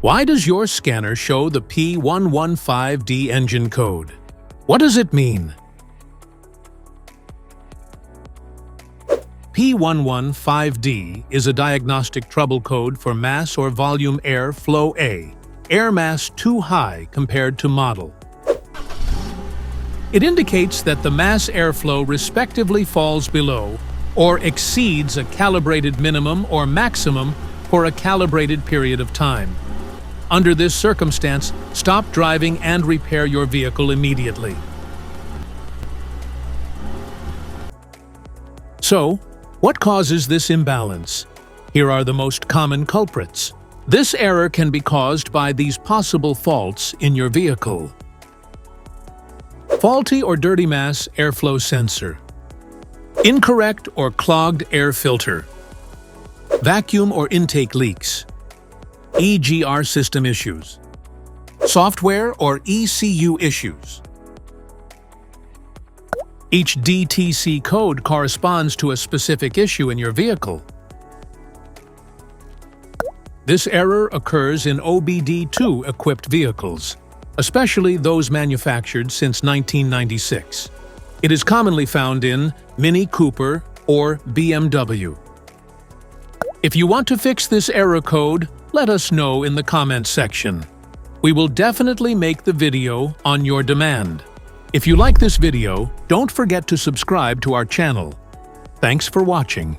Why does your scanner show the P115D engine code? What does it mean? P115D is a diagnostic trouble code for mass or volume air flow A, air mass too high compared to model. It indicates that the mass airflow respectively falls below or exceeds a calibrated minimum or maximum for a calibrated period of time. Under this circumstance, stop driving and repair your vehicle immediately. So, what causes this imbalance? Here are the most common culprits. This error can be caused by these possible faults in your vehicle. Faulty or dirty mass airflow sensor. Incorrect or clogged air filter. Vacuum or intake leaks. EGR system issues. Software or ECU issues. Each DTC code corresponds to a specific issue in your vehicle. This error occurs in OBD2 equipped vehicles, especially those manufactured since 1996. It is commonly found in Mini Cooper or BMW. If you want to fix this error code, let us know in the comments section. We will definitely make the video on your demand. If you like this video, don't forget to subscribe to our channel. Thanks for watching.